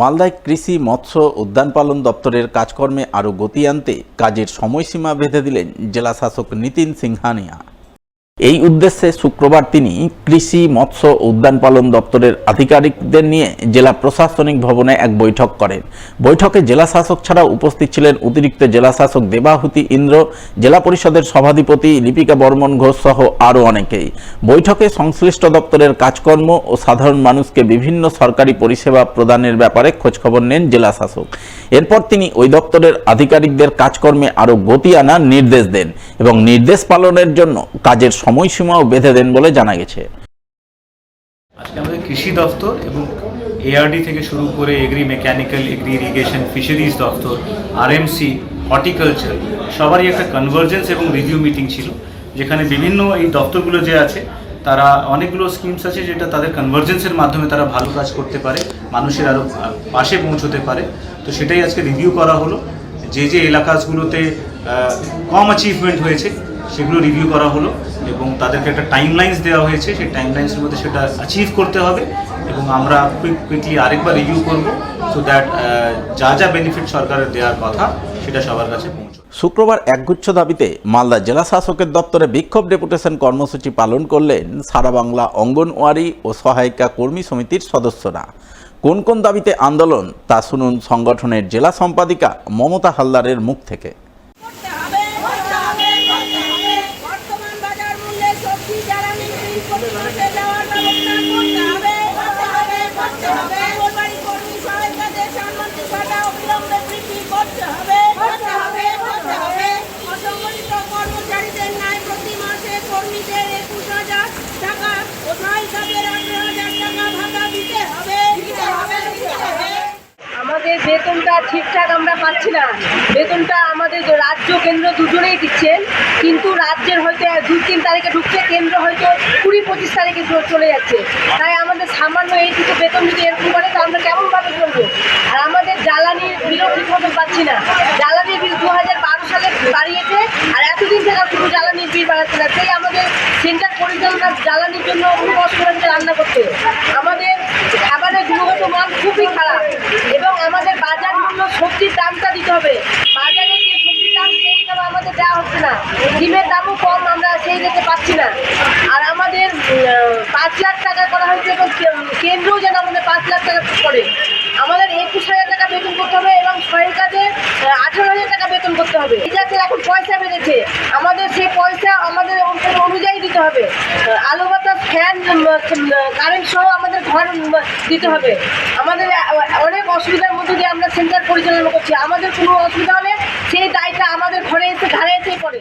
মালদায় কৃষি মৎস্য উদ্যান পালন দপ্তরের কাজকর্মে আরও গতি আনতে কাজের সময়সীমা বেঁধে দিলেন জেলা শাসক নিতিন সিংহানিয়া। এই উদ্দেশ্যে শুক্রবার তিনি কৃষি মৎস্য উদ্যান পালন দপ্তরের আধিকারিকদের নিয়ে জেলা প্রশাসনিক ভবনে এক বৈঠক করেন। বৈঠকে জেলা শাসক ছাড়াও উপস্থিত ছিলেন অতিরিক্ত জেলা শাসক দেবাহুতি ইন্দ্র, জেলা পরিষদের সভাধিপতি লিপিকা বর্মন ঘোষ সহ আরও অনেকেই। বৈঠকে সংশ্লিষ্ট দপ্তরের কাজকর্ম ও সাধারণ মানুষকে বিভিন্ন সরকারি পরিষেবা প্রদানের ব্যাপারে খোঁজখবর নেন জেলা শাসক। এরপর তিনি ওই দপ্তরের আধিকারিকদের কাজকর্মে আরও গতি আনার নির্দেশ দেন এবং নির্দেশ পালনের জন্য কাজের সময়সীমাও বেঁধে দেন বলে জানা গেছে। আজকে আমাদের কৃষি দপ্তর এবং এআরডি থেকে শুরু করে agri mechanical, agri irrigation, fisheries দপ্তর, আরএমসি, হর্টিকালচার সবারই একটা কনভার্জেন্স এবং রিভিউ মিটিং ছিল, যেখানে বিভিন্ন এই দপ্তরগুলো যে আছে তারা অনেকগুলো স্কিমস আছে যেটা তাদের কনভার্জেন্সের মাধ্যমে তারা ভালো কাজ করতে পারে, মানুষের আরও পাশে পৌঁছতে পারে। তো সেটাই আজকে রিভিউ করা হলো। যে যে এলাকাগুলোতে কম অ্যাচিভমেন্ট হয়েছে সেগুলো রিভিউ করা হলো এবং তাদেরকে একটা টাইমলাইন্স দেওয়া হয়েছে। সেই টাইমলাইন্সের মধ্যে সেটা অ্যাচিভ করতে হবে এবং আমরা কুইকলি আরেকবার রিভিউ করব, সো দ্যাট যা যা বেনিফিট সরকারের দেওয়ার কথা সেটা সবার কাছে পৌঁছবে। শুক্রবার একগুচ্ছ দাবিতে মালদা জেলা শাসকের দপ্তরে বিক্ষোভ ডেপুটেশন কর্মসূচি পালন করলেন সারা বাংলা অঙ্গনওয়াড়ি ও সহায়িকা কর্মী সমিতির সদস্যরা। কোন কোন দাবিতে আন্দোলন তা শুনুন সংগঠনের জেলা সম্পাদিকা মমতা হালদারের মুখ থেকে। আমাদের বেতনটা ঠিকঠাক আমরা পাচ্ছি না। বেতনটা আমাদের রাজ্য কেন্দ্র দুজনেই দিচ্ছেন, কিন্তু রাজ্যের হয়তো 2-3 তারিখে ঢুকছে, কেন্দ্র হয়তো 20-25 তারিখে চলে যাচ্ছে। তাই আমাদের সামান্য এইটুকু বেতন যদি এরকম করে তো আমরা কেমনভাবে চলবো? আর আমাদের জ্বালানির বিলও ঠিক মতো পাচ্ছি না। জ্বালানির বিল 2012 সালে বাড়িয়েছে, আর এতদিন থেকে শুধু জ্বালানির বিল বাড়াচ্ছে না। সেই আমাদের সেন্টার পরিচালনা জ্বালানির জন্য কষ্ট করে রান্না করতে। আমাদের খাবারের গুণগত মান খুবই খারাপ এবং আমাদের বাজার মূল্য সবজির দামটা দিতে হবে। বাজারে যে সবজির দাম সেই দাম আমাদের দেওয়া হচ্ছে না। ডিমের দামও কম, আমরা সেই রেটে পাচ্ছি না। আর আমাদের 5 লাখ টাকা করা হয়েছে এবং কেন্দ্রও যেন আমাদের 5 লাখ টাকা করে। আমাদের 21,000 টাকা বেতন করতে হবে এবং সহায়িকাদের 18,000 টাকা বেতন করতে হবে। এটাতে এখন পয়সা বেড়েছে, আমাদের সেই পয়সা আমাদের অনুযায়ী দিতে হবে। আলো বাতাস, ফ্যান, কারেন্ট সহ আমাদের ঘর দিতে হবে। আমাদের অনেক অসুবিধার মধ্যে দিয়ে আমরা সেন্টার পরিচালনা করছি। আমাদের কোনো অসুবিধা হলে সেই দায়টা আমাদের ঘরে এসে ঘাড়ে এসেই পড়ে।